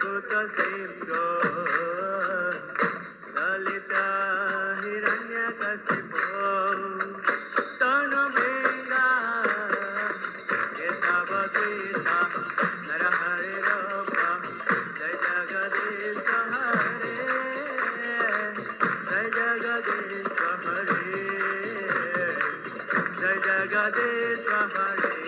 অদ্ভুত সিংহ ললিত হিরণ্যকশিপ তনু বেঙ্গা কেশব গীতা নরহরি রূপ জয় জগদীশ হরে জয় জগদীশ হরে জয় জগদীশ হরে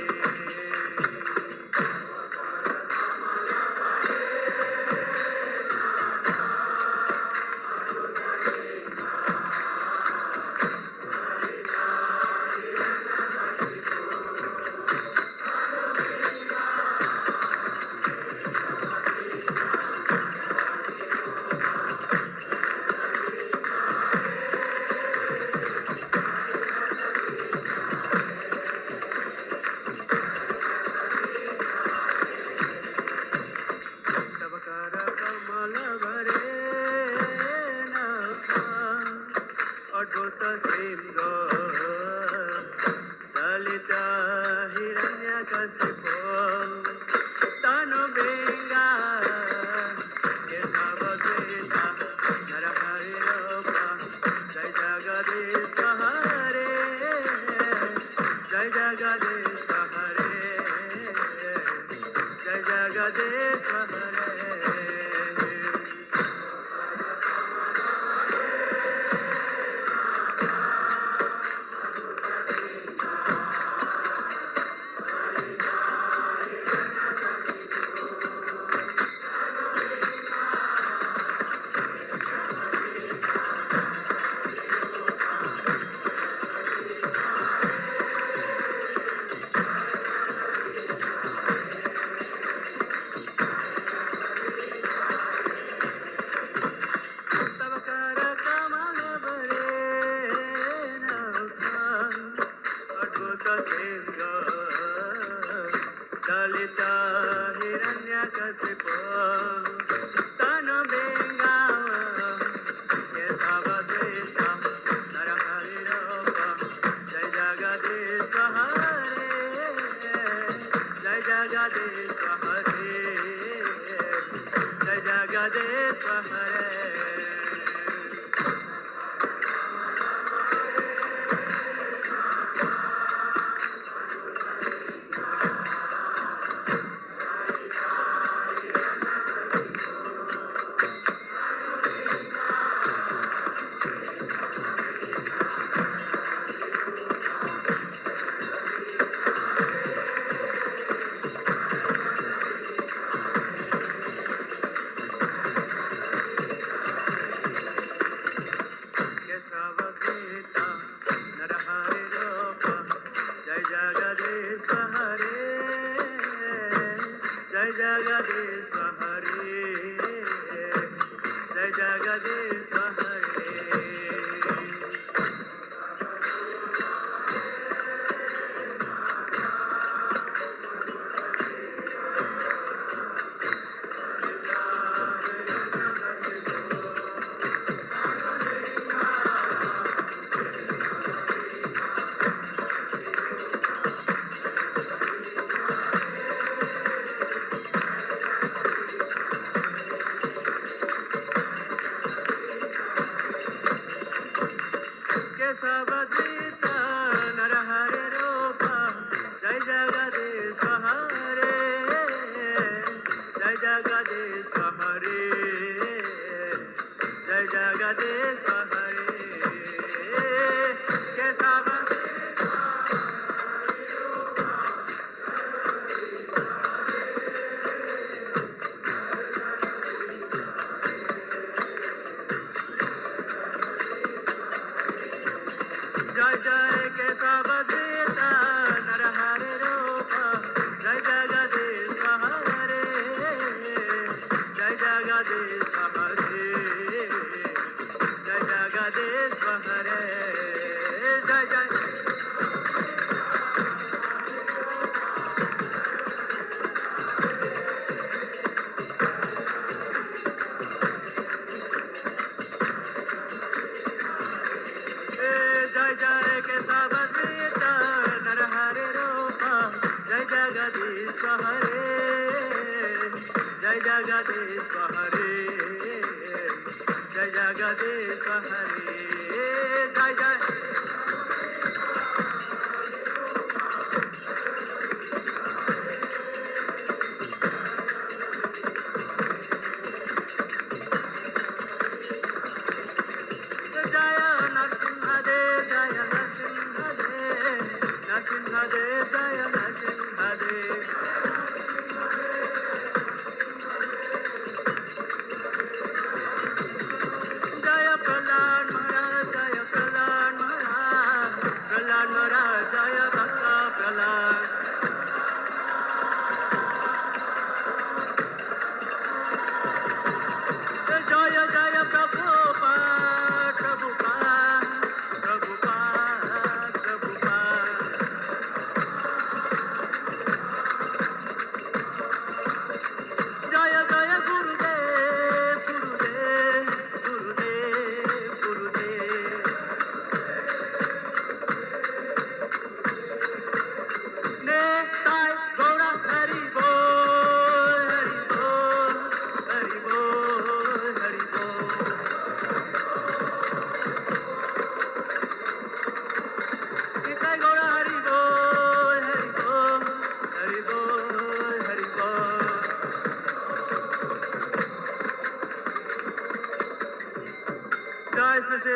অদ্ভুত সিংহ ললিত হিরণ্যকশিপ তনু বেঙ্গা কেশব গীতা নরহরি রূপ জয় জগদীশ হরে জয় জগদীশ হরে জয় জগদীশ হরে ললিত হিরণ্যকশিপ তনু বেঙ্গা কেশব গীতা নরহরি রূপ জয় জগদীশ হরে জয় জগদীশ হরে জয় জগদীশ হরে কেশব গীতা নরহরি রূপ জয় জগদীশ হরে জয় জগদীশ হরে জয় জগদীশ হরে কেশব গীতা নরহরি রূপ জয় জগদীশ হরে জয় জগদীশ হরে জয় জগদীশ হরে কেশব জয় জয় কেশব গীতা নরহরি রূপ জয় জগদীশ হরে জয় জগদীশ হরে জয় জগদীশ হরে জয় জয় जय जय केशव गीता नरहरि रूप जय जगदीश हरे जय जय जगदीश हरे जय जगदीश हरे जय जय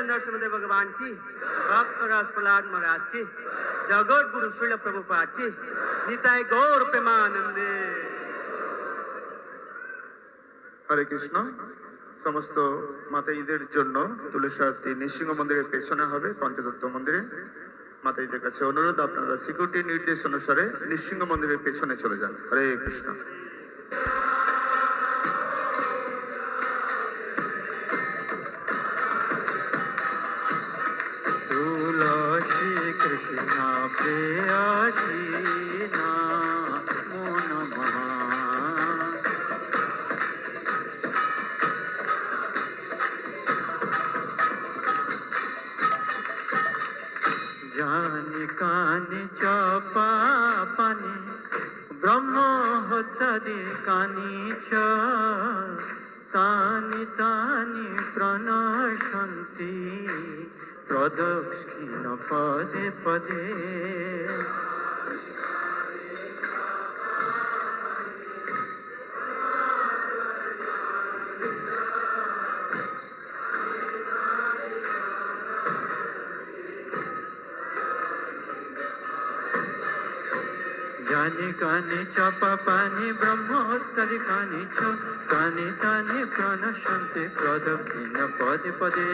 नरसिंहदेव भगवान की भक्त रस प्रहलाद महाराज की जगत गुरु श्रील प्रभुपाद की निताय गौर प्रेमानंदे হরে কৃষ্ণ। সমস্ত মাতাইদের জন্য তুলসী আরতি নৃসিংহ মন্দিরের পেছনে হবে, পঞ্চদত্ত মন্দিরে। মাতাইদের কাছে অনুরোধ, আপনারা সিকিউরিটি নির্দেশ অনুসারে নৃসিংহ মন্দিরের পেছনে চলে যান। হরে কৃষ্ণ। तुलसी कृष्ण प्रेयसी नमो नमः जानि कानि चपा पानि ब्रह्म हत्यादि कानि च तानि तानि प्रणशन्ति प्रदक्षिण पदे पदे जानि कानि चपा पानि ब्रह्मोत्तरि कानि च कानि तानि प्रणश्यन्ति प्रदक्षिण पदे पदे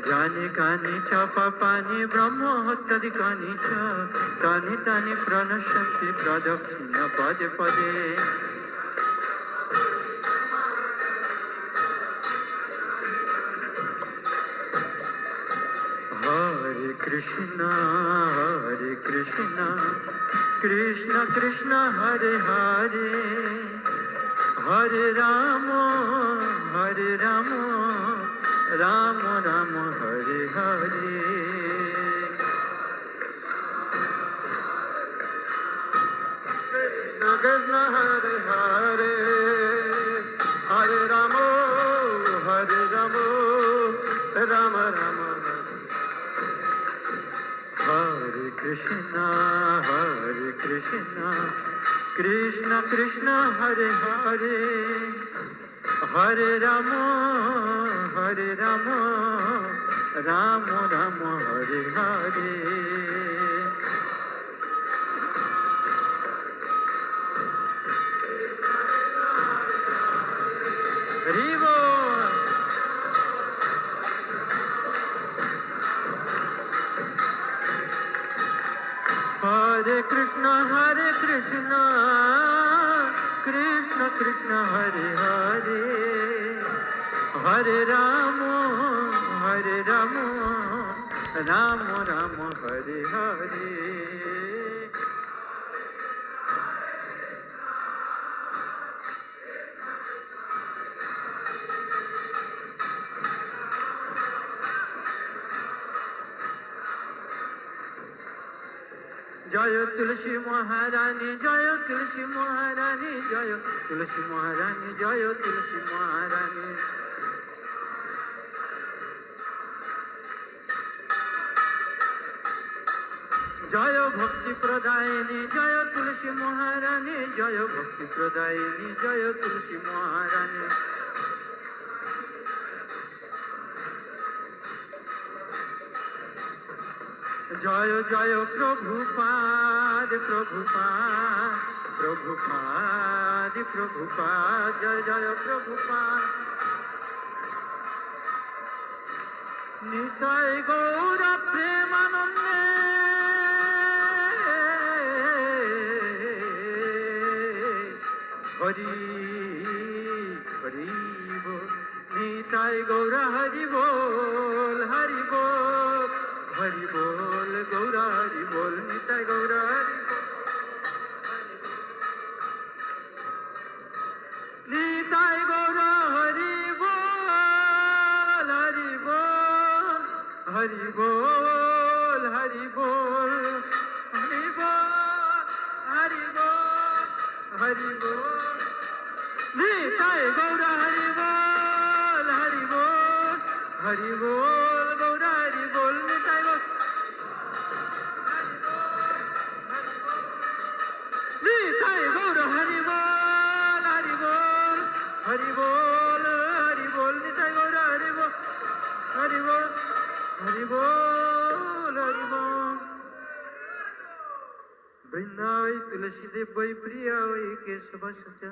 जानि कानि चपा पानि ब्रह्मोत्तरि कानि च कानि तानि प्रणश्यन्ति प्रदक्षिण पदे पदे हरे कृष्ण कृष्ण कृष्ण हरे हरे हरे राम राम राम हरे हरे कृष्ण हरे हरे हरे राम राम राम हरे कृष्ण कृष्ण कृष्ण हरे हरे हरे राम राम राम हरे हरे हरि बोल। हरे कृष्ण कृष्ण कृष्ण हरे हरे हरे राम राम राम हरे हरे জয় তুলসী মহারানী, জয় তুলসী মহারানী, জয় তুলসী মহারানী, জয় তুলসী মহারানী। জয় ভক্তি প্রদায়িনী, জয় তুলসী মহারানী, জয় ভক্তি প্রদায়িনী, জয় তুলসী মহারানী। জয় জয় প্রভুপাদ, প্রভুপাদ, প্রভুপাদ, প্রভুপাদ, জয় জয় প্রভুপাদ। নিতাই গৌর প্রেমানন্দে, হরি হরি বল। নিতাই গৌর হরি বল, হরি বল, হরি বল, গৌর হরি বল, নিতাই গৌর হরি বল। নিতাই গৌর হরি বল, হরি বল, হরি বল, হরি বল, হরি বল, হরি বল, হরি বল। নিতাই গৌর হরি বল, হরি বল, হরি বল, গৌর হরি বল, নিতাই গৌর। নিতাই গৌর হরি বল, হরি বল, হরি বল, হরি বল, নিতাই গৌর হরি বল, হরি বল, হরি বল, হরি বল। বৃন্দাই তুলসী দেবৈ প্রিয়া ওই কেশব সচা,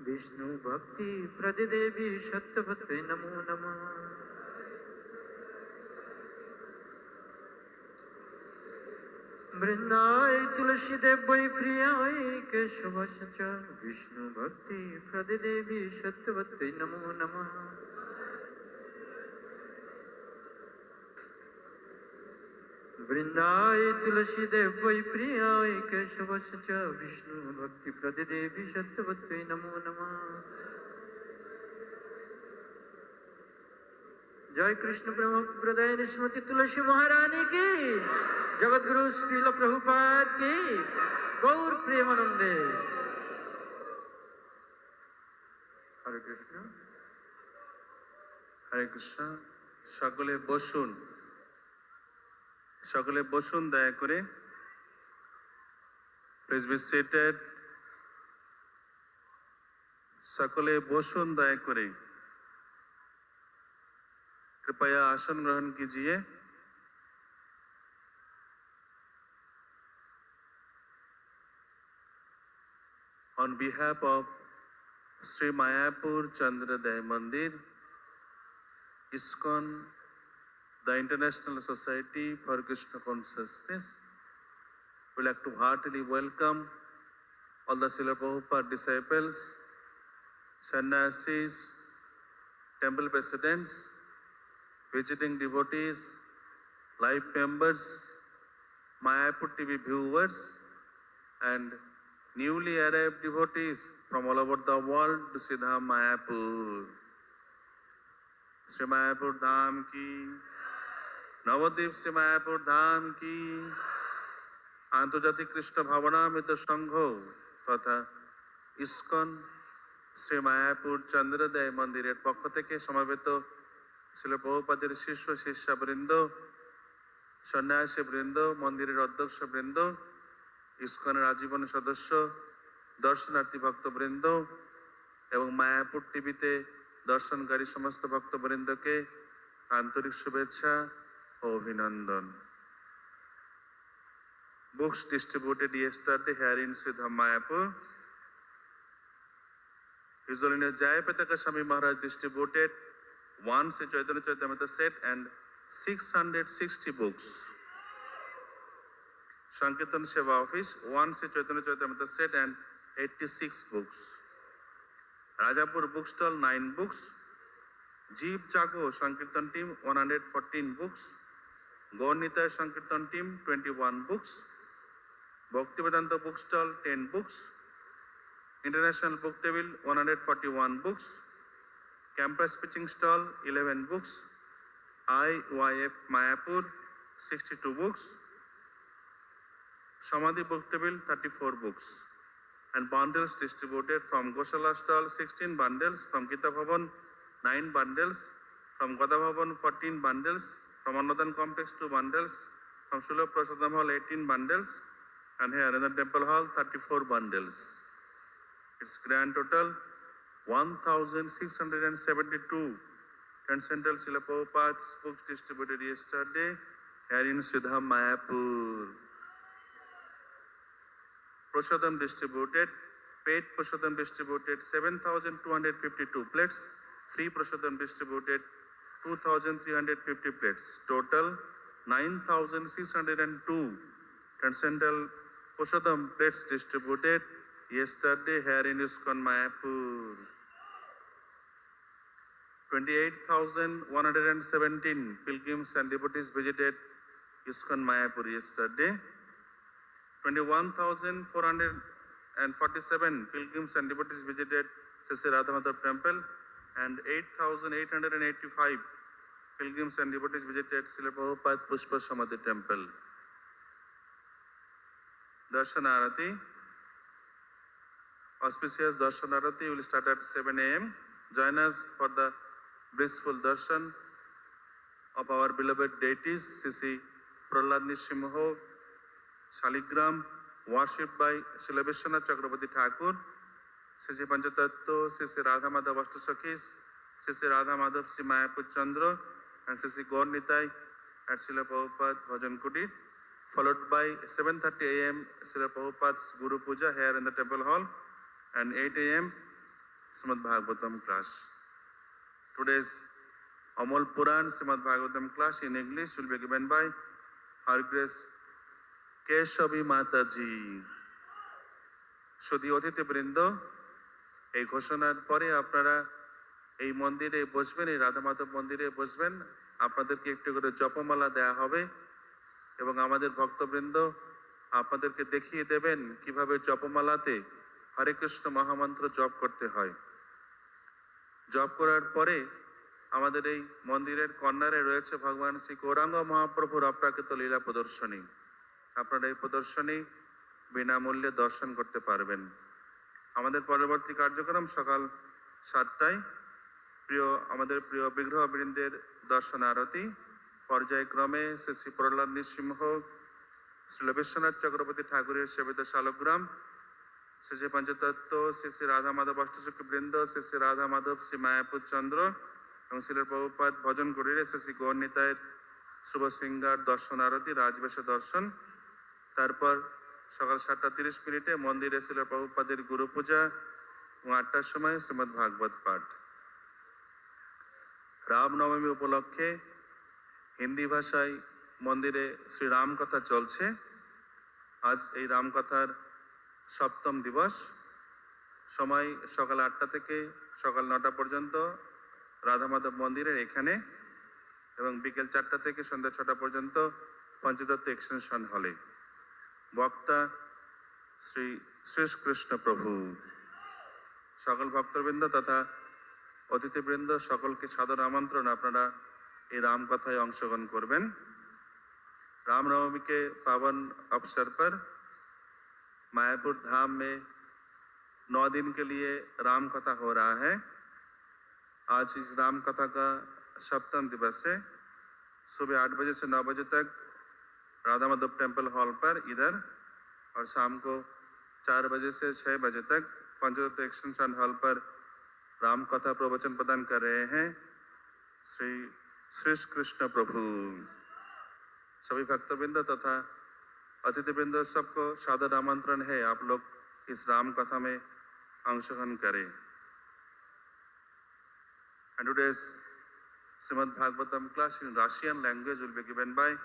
বিষ্ণু ভক্তি প্রদে দেবী সত্যভক্তে নমো নমঃ। বৃন্দাই তুলসী দেবৈ প্রিয়া ওই কেশব সচা, বিষ্ণু ভক্তি প্রদে দেবী সত্যভক্তে নমো নমঃ। বৃন্দাই তুলসী দেবৈ প্রিয়া ওই কেশব সচা, বিষ্ণু ভক্তি প্রদে দেবী সত্যভক্তে নমো নমঃ। जय कृष्ण ब्रह्मभक्त प्रदाय स्मृति तुलसी महारानी की, जगत गुरु श्रील प्रभुपाद की, गौर प्रेमानंदे। हरे कृष्ण, হরে কৃষ্ণ। সকলে বসুন, সকলে বসুন দয়া করে। Please be seated. সকলে বসুন দয়া করে। कृपया आसन ग्रहण कीजिए। On behalf of Sri Mayapur Chandradaya Mandir, ISKCON, the International Society for Krishna Consciousness, we'd like to heartily welcome all the Srila Prabhupada disciples, sannyasis, temple presidents, visiting devotees, live members, Mayapur TV viewers, and newly arrived devotees from all over the world to Siddham Mayapur. Sri Mayapur Dham ki, Navadip Sri Mayapur Dham ki, আন্তর্জাতিক কৃষ্ণ ভাবনামৃত সংঘ তথা ISKCON Shri Mayapur চন্দ্রোদয় মন্দিরের পক্ষ থেকে সমবেত শ্রীল প্রভুপাদের শিষ্য শিষ্যাবৃন্দ, সন্ন্যাসী বৃন্দ, মন্দিরের অধ্যক্ষ বৃন্দ, ইসকনের আজীবন সদস্য, দর্শনার্থী ভক্তবৃন্দ এবং মায়াপুর টিভিতে দর্শনকারী সমস্ত ভক্তবৃন্দকে আন্তরিক শুভেচ্ছা ও অভিনন্দন। Books distributed yesterday here in Siddham Mayapur. His Holiness Jayapataka Swami Maharaj distributed one Sri Chaitanya Charitamrita set and 660 books. Sankirtan Seva Office, one Sri Chaitanya Charitamrita set and 86 books. Rajapur Bookstall, 9 books. Jeep Jago Sankirtan team, 114 books. Gaunita Sankirtan team, 21 books. Bhaktivedanta Bookstall, 10 books. International Book Table, 141 books. Campus Pitching Stall, 11 books. IYF Mayapur, 62 books. Samadhi book table 34 books and bundles distributed from Gosala stall 16 bundles, from Gita Bhavan 9 bundles, from Gada Bhavan 14 bundles, from Annadan complex 2 bundles, from Sula Prasadam hall 18 bundles, and here in the temple hall 34 bundles. Its grand total 1,672 transcendental Srila Prabhupada's books distributed yesterday here in Siddham, Mayapur. Prasadam distributed, paid prasadam distributed 7,252 plates, free prasadam distributed 2,350 plates. Total 9,602 transcendental prasadam plates distributed yesterday here in ISKCON Mayapur. 28,117 pilgrims and devotees visited ISKCON Mayapur yesterday. 21,447 pilgrims and devotees visited Sri Radhamadhav temple, and 8,885 pilgrims and devotees visited Srila Prabhupada Pushpa Samadhi temple. Darshan Arati, auspicious Darshan Arati will start at 7 a.m. Join us for the blissful darshan of our beloved deities, Sri Prahlad Nrsimha, Shaligram, worshipped by Srila Vishwanath Chakravarti Thakur, Sri Panchatattva, Sri Radha Madhav Ashtasakis, Sri Radha Madhav Sri Mayapur Chandra, and Sri Gaur Nitai at Srila Prabhupada Bhajan Kutir, followed by 7:30 a.m. Srila Prabhupada's Guru Puja here in the temple hall, and 8 a.m. Srimad Bhagavatam class. Today's Amol Puran Srimad Bhagavatam class in English will be given by Her Grace Keshavi Mataji. শুধু অতিথিবৃন্দ, এই ঘোষণার পরে আপনারা এই মন্দিরে বসবেন, এই রাধা মাধব মন্দিরে বসবেন। আপনাদেরকে একটু করে জপমালা দেয়া হবে এবং আমাদের ভক্তবৃন্দ আপনাদেরকে দেখিয়ে দেবেন কিভাবে জপমালাতে হরে কৃষ্ণ মহামন্ত্র জপ করতে হয়। জপ করার পরে আমাদের এই মন্দিরের কর্নারে রয়েছে ভগবান শ্রী গৌরাঙ্গ মহাপ্রভুর অপ্রাকৃত লীলা প্রদর্শনী। আপনারা এই প্রদর্শনী বিনামূল্যে দর্শন করতে পারবেন। আমাদের পরবর্তী কার্যক্রম সকাল 7টায় আমাদের প্রিয় বিগ্রহবৃন্দের দর্শন আরতি, পর্যায়ক্রমে শ্রী শ্রী প্রহ্লাদ নৃসিংহ, শ্রী বিশ্বনাথ চক্রবর্তী ঠাকুরের সেবিত শালগ্রাম, শ্রী শ্রী পঞ্চতত্ত্ব, শ্রী শ্রী রাধা মাধব অষ্টসখী বৃন্দ, শ্রী শ্রী রাধা মাধব শ্রী মায়াপুর চন্দ্র এবং শ্রী প্রভুপাদ ভজন কুটিরে শ্রী শ্রী গৌর নিতাইয়ের শুভ শৃঙ্গার দর্শন আরতি, রাজবেশ দর্শন। তারপর সকাল 7:30 মন্দিরে ছিল প্রভুপাদের গুরু পূজা এবং 8টার সময় শ্রীমদ্ ভাগবত পাঠ। রামনবমী উপলক্ষে হিন্দি ভাষায় মন্দিরে শ্রী রাম কথা চলছে। আজ এই রামকথার 7ম দিবস। সময় সকাল 8টা থেকে সকাল 9টা পর্যন্ত রাধা মাধব মন্দিরের এখানে, এবং বিকেল 4টা থেকে সন্ধ্যা 6টা পর্যন্ত পঞ্চদত্ত এক্সটেনশন হলে। বক্তা শ্রী শ্রীকৃষ্ণ প্রভু। সকল ভক্তবৃন্দ তথা অতিথিবৃন্দ সকলকে সাদর আমন্ত্রণ, আপনারা এই राम कथाएं अंशग्रहण करबें। रामनवमी के पावन अवसर पर मायापुर धाम में 9 दिन के लिए राम कथा हो रहा है। आज इस राम कथा का 7वां दिवस है। सुबह 8 बजे से 9 बजे तक राधा माधव टेम्पल हॉल पर इधर, और शाम को 4 बजे से 6 बजे तक पंचदत्त एक्सटेंशन हॉल पर राम कथा प्रवचन प्रदान कर रहे हैं श्री कृष्ण प्रभु। सभी भक्तवृंद तथा अतिथिवृंद सबको सादर आमंत्रण है, आप लोग इस राम कथा में अंशग्रहण करें। And today's Srimad Bhagavatam class in Russian language will be given by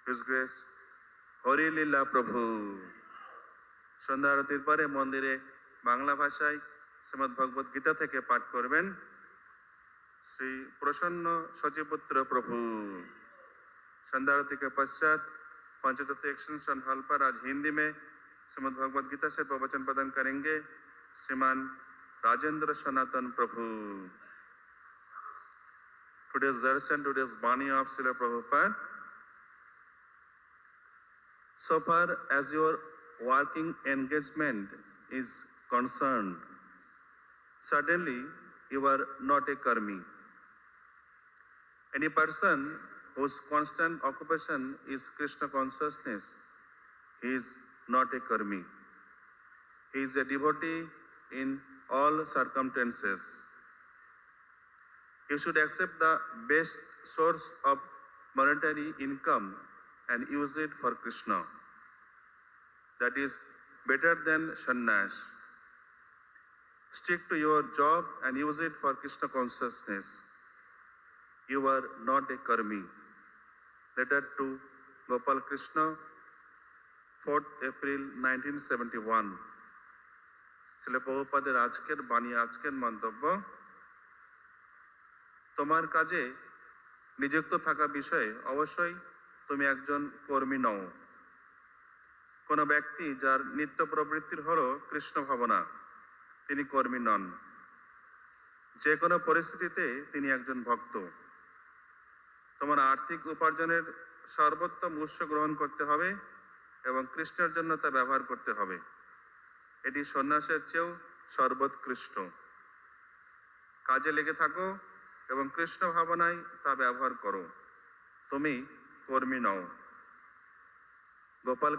His Grace Hari Lila Prabhu. সন্ধ্যা আরতির পরে মন্দিরে বাংলা ভাষায় শ্রীমদ্ ভগবত গীতা থেকে পাঠ করবেন श्री प्रसन्न सचिपुत्र प्रभु। संध्या आरती के पश्चात पंचतत्व एक्सटेंशन हॉल पर आज हिंदी में श्रीमद् भगवद गीता से प्रवचन प्रदान करेंगे श्रीमान राजेंद्र सनातन प्रभु। Today's darshan, today's Bani of Srila Prabhupada, So far as your working engagement is concerned, certainly you are not a karmi. Any person whose constant occupation is Krishna consciousness, he is not a karmi. He is a devotee in all circumstances. You should accept the best source of monetary income and use it for Krishna. That is better than sannyas. Stick to your job and use it for Krishna consciousness. You are not a karmi. Letter to Gopal Krishna, 4th April 1971. শিলা প্রভুপাদের আজকের বাণী, আজকের মন্তব্য, তোমার কাজে নিযুক্ত থাকা বিষয়ে অবশ্যই তুমি একজন কর্মী নও। কোনো ব্যক্তি যার নিত্য প্রবৃত্তির হলো কৃষ্ণ ভাবনা, তিনি কর্মী নন। যে কোনো পরিস্থিতিতে তিনি একজন ভক্ত। তোমার আর্থিক উপার্জনের সর্বোত্তম উৎস গ্রহণ করতে হবে এবং কৃষ্ণের জন্য তা ব্যবহার করতে হবে। এটি সন্ন্যাসের চেয়েও সর্বোৎকৃষ্ট। কাজে লেগে থাকো এবং কৃষ্ণ ভাবনায় তা ব্যবহার করো। তুমি কর্মী নও। গোপাল